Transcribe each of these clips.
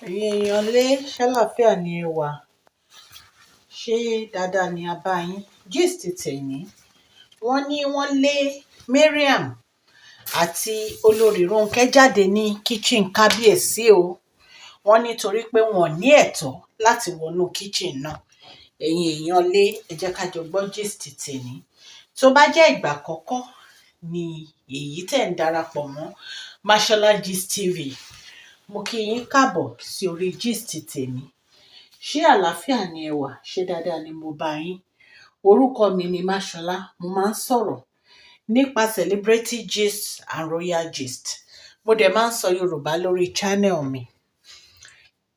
Ẹ̀yin èèyàn lé ṣàlàáfíà ni ẹ wà, ṣé dáadáa ni a bá yín? Gist tèmi, wọ́n lé Mariam àti olórí Ronke jáde ní kitchen kábíyèsí o. Wọ́n nítorí pé wọn ò ní ẹ̀tọ́ láti wọnú kitchen náà. Ẹ̀yin èèyàn lé, ẹ jẹ́ ká jọ gbọ́ gist tèmi. Tó bá jẹ́ ìgbà àkọ́kọ́ ni èyí tẹ̀ ń darapọ̀ mọ́ Mashola Gist TV, mo kí yín káàbọ̀ sí orí gist tèmi. Ṣé àlàáfíà ni ẹ wà? Ṣé dáadáa ni mo bá yín? Orúkọ mi ni Mashola. Mo máa ń sọ̀rọ̀ nípa celebrity gist and royal gist. Mo dẹ̀ máa ń sọ Yorùbá lórí channel mi.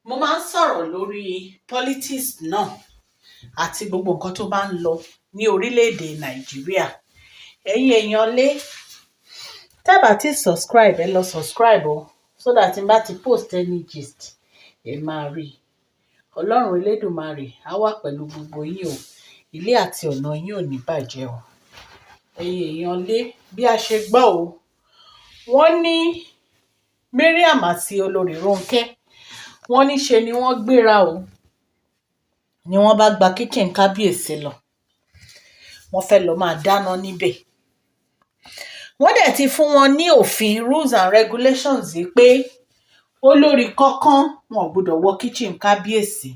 Mo máa ń sọ̀rọ̀ lórí politics náà àti gbogbo nǹkan tó bá ń lọ ní orílẹ̀-èdè Nàìjíríà. Ẹ̀yin èèyàn lé, tẹ́ bá ti subscribe, ẹ lọ subscribe o, so that n bá ti post any gist, ẹ máa rí. Ọlọ́run Elédùmarè á wà pẹ̀lú gbogbo yín o. Ilé àti ọ̀nà yín ò ní bàjẹ́ o. Ẹ̀yin èèyàn lé, bí a ṣe gbọ́ o, wọ́n ní Mariam àti olórí Ronke, wọ́n ní ṣe ni wọ́n gbéra o, ni wọ́n bá gba kitchen kábíyèsí lọ. Wọ́n fẹ́ lọ máa dáná níbẹ̀. Wọ́n dẹ̀ ti fún wọn ní òfin, rules and regulations yìí pé olórí kankan wọn ò gbọdọ̀ wọ kitchen kábíyèsí,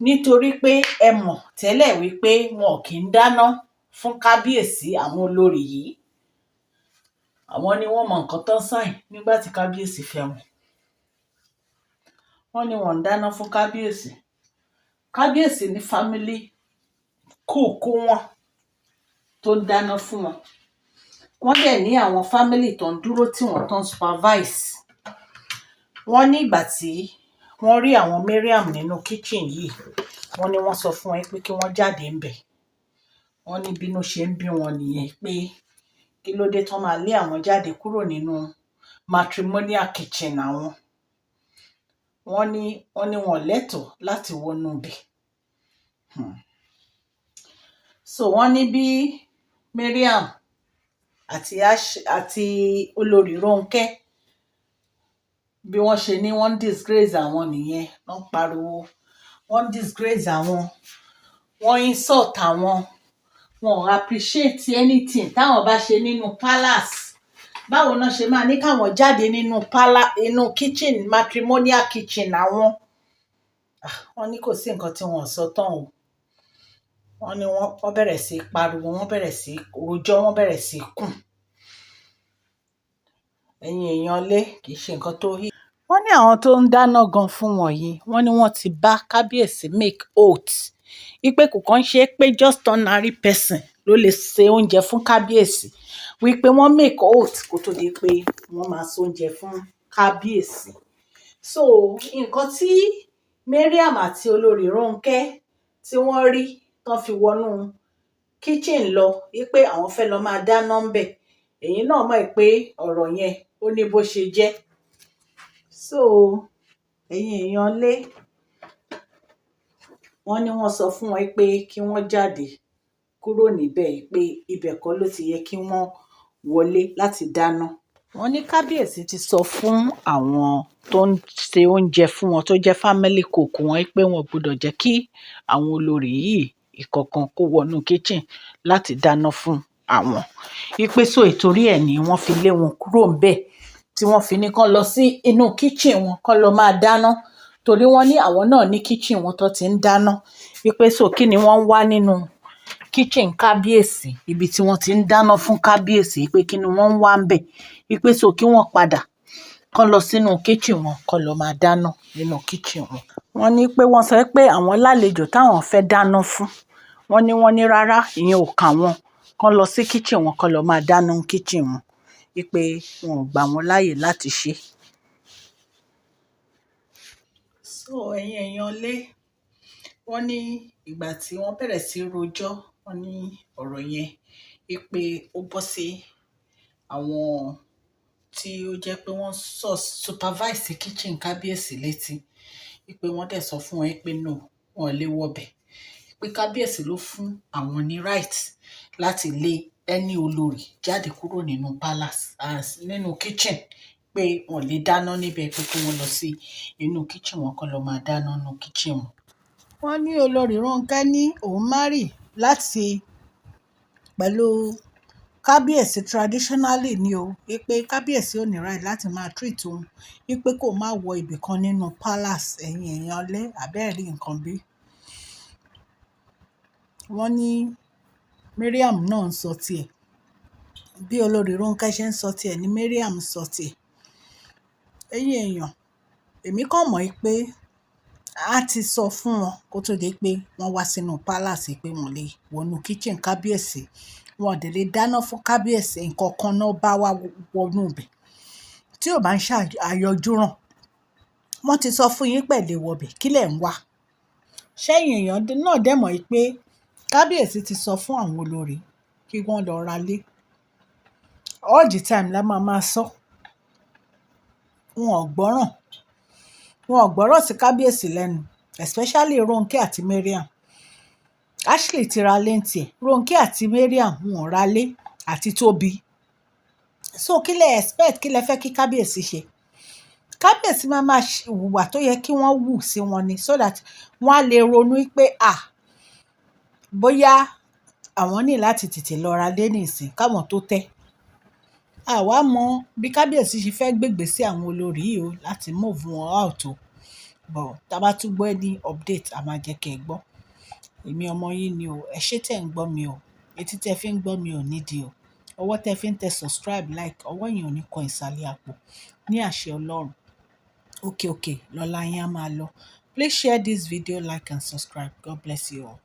nítorí pé ẹ mọ̀ tẹ́lẹ̀ wípé wọn ò kí ń dáná fún kábíyèsí. Àwọn olórí yìí, àwọn ni wọ́n mọ nǹkan tán sign nígbà tí kábíyèsí fẹ́ wọn. Wọ́n ní wọn ń dáná fún kábíyèsí. Kábíyèsí ní family cook wọn tó ń dáná fún wọn. Wọ́n dẹ̀ ní àwọn family tó ń dúró tí wọ́n tó ń supervise. Wọ́n ní ìgbà tí wọ́n rí àwọn Mariam nínú kitchen yìí, wọ́n ní wọ́n sọ fún wọn pé kí wọ́n jáde ńbẹ̀. Wọ́n ní bínú ṣe ń bí wọn nìyẹn pé kí ló dé tán máa lé àwọn jáde kúrò nínú matrimonial kitchen àwọn. Wọ́n ní wọn lẹ́tọ̀ọ́ láti wọnú ibẹ̀. So wọ́n ní bí Mariam àti olórí Ronke bí wọ́n ṣe ní wọ́n disgrace àwọn nìyẹn. Wọ́n pariwo, wọ́n disgrace àwọn, wọ́n insult àwọn, wọn ò appreciate anything táwọn bá ṣe nínú palace. Báwo náà ṣe máa ní káwọn jáde inú kitchen, matrimonial kitchen àwọn. Wọ́n ní kò sí nǹkan tí wọ́n sọ tán o. Wọ́n ní wọ́n bẹ̀rẹ̀ sí pariwo, wọ́n bẹ̀rẹ̀ sí rojọ́, wọ́n bẹ̀rẹ̀ sí kùn. Ẹ̀yin èèyàn lé, kì í ṣe nǹkan tó yí. Wọ́n ní àwọn tó ń dáná gan fún wọn yìí, wọ́n ní wọ́n ti bá kábíyèsí make oath wípé kò kàn ṣe pé just ordinary person ló lè ṣe oúnjẹ fún kábíyèsí, wípé wọ́n make oath kó tó di pé wọ́n máa ṣe oúnjẹ fún kábíyèsí. So nǹkan tí Mariam àti olórí Ronke tí wọ́n rí tán fi wọnú kitchen lọ wípé àwọn fẹ́ lọ máa dáná ńbẹ̀, ẹ̀yin náà mọ̀ pé ọ̀rọ̀ yẹn ó ní bó ṣe jẹ́. So ẹ̀yin èèyàn lé, wọ́n ní wọ́n sọ fún wọn pé kí wọ́n jáde kúrò níbẹ̀, pé ibẹ̀ kọ́ ló ti yẹ kí wọ́n wọlé láti dáná. Wọ́n ní kábíyèsí ti sọ fún àwọn tó ń ṣe oúnjẹ fún wọn tó jẹ́ family cook wọn pé wọn ò gbọdọ̀ jẹ́ kí àwọn olórí yìí ìkọ̀kan kó wọnú kitchen láti dáná fún àwọn. Wípé so ìtorí ẹ̀ ni wọ́n fi lé wọn kúrò ńbẹ̀, tí wọ́n fi ní kán lọ sí inú kitchen wọn kán lọ máa dáná. Torí wọ́n ní àwọn náà ní kitchen wọn tó ti ń dáná. Wípé so kí ni wọ́n ń wá nínú kitchen kábíyèsí, ibi tí wọ́n ti ń dáná fún kábíyèsí, pé kí ni wọ́n ń wá ńbẹ̀. Wípé so kí wọ́n padà kán lọ sínú kitchen wọn kán lọ máa dáná nínú kitchen wọn. Wọ́n ní pé wọ́n sọ pé àwọn lálejò táwọn fẹ́ dáná fún, wọ́n ní rárá, ìyẹn ò kàn wọ́n, kán lọ sí kitchen wọn kán lọ máa dáná ní kitchen wọn. Wípé wọn ò gbà wọ́n láàyè láti ṣe. So ẹ̀yin èèyàn lé, wọ́n ní ìgbà tí wọ́n bẹ̀rẹ̀ sí rojọ́, wọ́n ní ọ̀rọ̀ yẹn wípé ó bọ́ sí àwọn tí ó jẹ́ pé wọ́n supervise kitchen kábíyèsí létí. Wípé wọ́n dẹ̀ sọ fún wọn pé no, wọn ò lè wọbẹ̀. Pé kábíyèsí ló fún àwọn ní right láti lé ẹni olórí jáde kúrò nínú palace, nínú kitchen pé wọ́n lè dáná níbẹ̀ pé kí wọ́n lọ sí inú kitchen wọn kó lọ máa dáná nínú kitchen wọn. Wọ́n ní olórí Ronke ní òun marry láti pẹ̀lú kábíyèsí traditionally ni o, wípé kábíyèsí ò ní right láti máa treat òun, wípé kó má wọ ibì kan nínú palace, ẹ̀yin èèyàn lé àbẹ́ẹ̀rí nǹkan bí. Wọ́n ní Mariam náà ń sọ tiẹ̀, bí olórí Ronke ṣe ń sọ tiẹ̀ ni Mariam sọ tiẹ̀. Ẹ̀yin èèyàn, èmi kàn mọ̀ pé a ti sọ fún wọn kó tó di pé wọ́n wá sínú palace pé wọ́n lè wọnú kitchen kábíyèsí, wọn ò dẹ̀ lè dáná fún kábíyèsí, nǹkan kan náà bá wá wọnú ibẹ̀ tí ò bá ń ṣàyọjú ràn. Wọ́n ti sọ fún yín pẹ̀lẹ́ wọbẹ̀, kí lẹ̀ ń wá? Ṣẹ́yìn èèyàn náà dẹ̀ mọ̀ pé kábíyèsí ti sọ fún àwọn olórí kí wọ́n lọ ralé. All the time la máa sọ. Wọn ò gbọ́ràn. Wọn ò gbọ́ràn sí kábíyèsí lẹ́nu, especially Ronke àti Mariam. Ashley ti ra lé ǹtì ẹ̀, Ronke àti Mariam wọn ò ralé àti Tóbi. So kí lẹ expect, kí lẹ fẹ́ kí kábíyèsí ṣe? Kábíyèsí máa hùwà tó yẹ kí wọ́n hù sí wọn ni, so that wọ́n á lè ronú pé bóyá àwọn ní láti tètè lọ ralé nísìn káwọn tó tẹ́. Àwa mọ bí kábíyèsí ṣe fẹ́ gbègbè sí àwọn olórí yìí o láti move wọn out o. But tá bá tún gbọ́ any update, a máa jẹ́ kẹ́ ẹ gbọ́. Èmi ọmọ yín ni o, ẹ ṣé tẹ̀ ń gbọ́ mi o, etí tẹ́ fi ń gbọ́ mi ò nídìí o, ọwọ́ tẹ́ fi ń tẹ subscribe, like, ọwọ́ yẹn ò ní kan ìsàlẹ̀ àpò ní àṣẹ Ọlọ́run. Okay, lọ́la yín á máa lọ. Please share this video, like and subscribe. God bless you all.